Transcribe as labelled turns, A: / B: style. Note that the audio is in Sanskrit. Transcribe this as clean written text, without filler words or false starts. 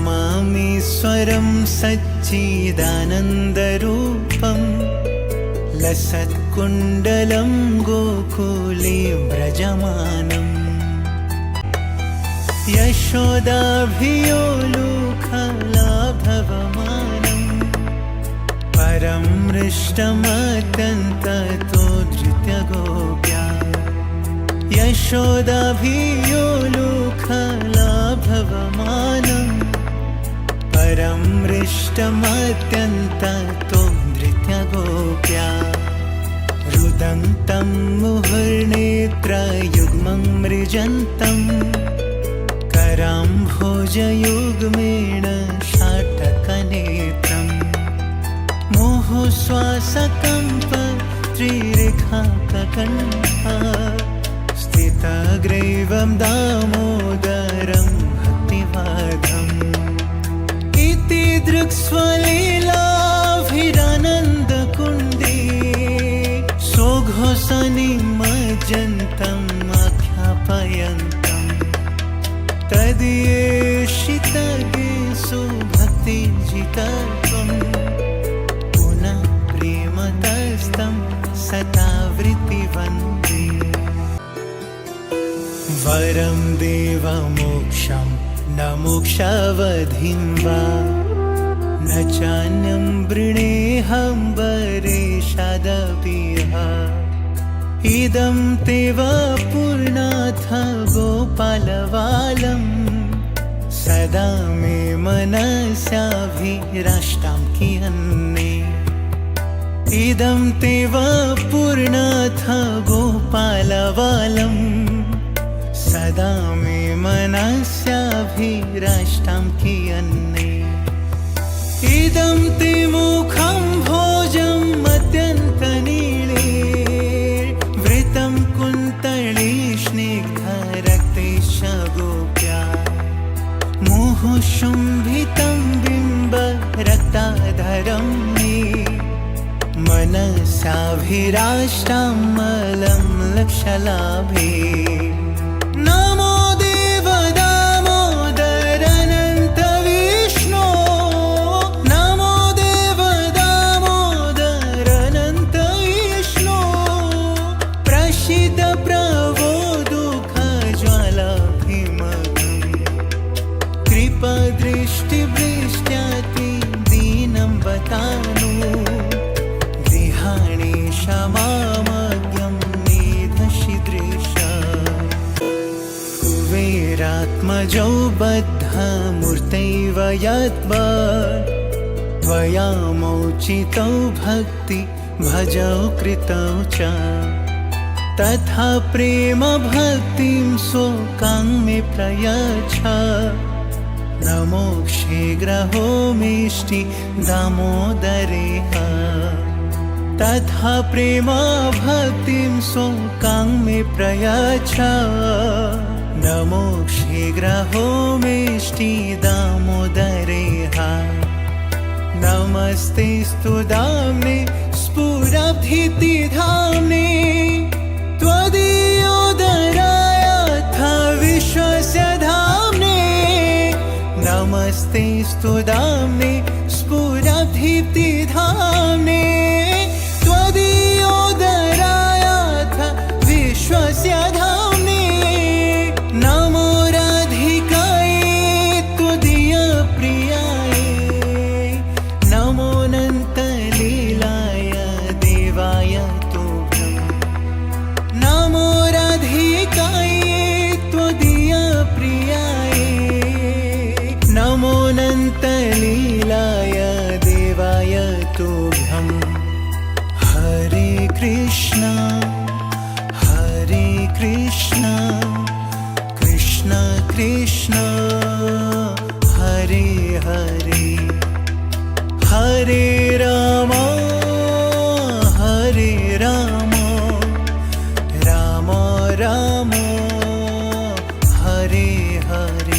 A: नमामीश्वरं सच्चिदानन्दरूपं लसत्कुण्डलं गोकुले व्रजमानम् यशोदाभियोलुखलाभवमानं परं मृष्टमत्यन्ततो धृत्य गोप्या यशोदाभियोलुखलाभवमानं परं मृष्टमत्यन्ततो धृत्य गोप्या रुदन्तं मुहुर्नेत्रयुग्मं मृजन्तं कराम्भोजयुग्मेण शाटकनेत्रं मुहुश्वासकम्प त्रिरेखाककण्ठा स्थितग्रीवं दामोदरं भक्तिवादम् इति दृक्स्वलीलाभिरानन्दकुण्डे सोघोषनिमज्जन्तम् आख्यापयन्तम् तदीयेषितगेषु भक्तिजितत्वं पुनः प्रेमतस्तं सतावृत्तिवन्दे वरं देवमोक्षं न मोक्षावधिं वा न चान्यं वृणेऽहं वरेशादपि इदं ते वा पूर्णाथ गोपालवालं सदा मे मनस्याभिराष्टां कियन्ने इदं ते वा पूर्णाथ गोपालवालं सदा मे मनस्याभिराष्टां कियन्ने इदं ते मुखं भोजं मत्यन्तनीले वृतं कुन्तळे स्निग्धरक्तेश गोप्या मुहुशुम्भितं बिम्बरक्ताधरं मे मनसाभिराष्टां मलं लक्षलाभे नमो देव दामोदर अनन्त विष्णो नमो देव दामोदर अनन्त विष्णो प्रसीद प्रभो दुःखज्वालाभिमग्नं कृपादृष्टिवृष्ट्याति दीनं बतानु गृहाणि क्षमामज्ञं निधशीदृश कुबेरात्मजौ बद्धमूर्तैव यद्वत् त्वया मोचितौ भक्ति भजौ कृतौ च तथा प्रेम भक्तिं शोकां मे प्रयच्छ नमो शीघ्रहो मेष्टि दामोदरेह तथा प्रेम भक्तिं शोकां मे प्रयच्छ नमो शीघ्रहो मेष्टि दामोदरेह नमस्ते स्तु धाम्ने स्फुरब्धितिधाम्ने त्वदीयोदरायाथ विश्वस्य धाम्ने नमस्ते स्तु धाम्ने स्फुरब्धितिधाम्ने त्वदीयोदरायाथ विश्वस्य धाम्ने नमो राधिकायै त्वदीयप्रियायै नमोऽनन्तलीलाय देवाय तुभ्यं नमो राधिकायै त्वदीयप्रियायै नमोऽनन्तलीलाय देवाय तुभ्यं हरे कृष्ण कृष्ण कृष्ण हरे हरे हरे राम राम राम हरे हरे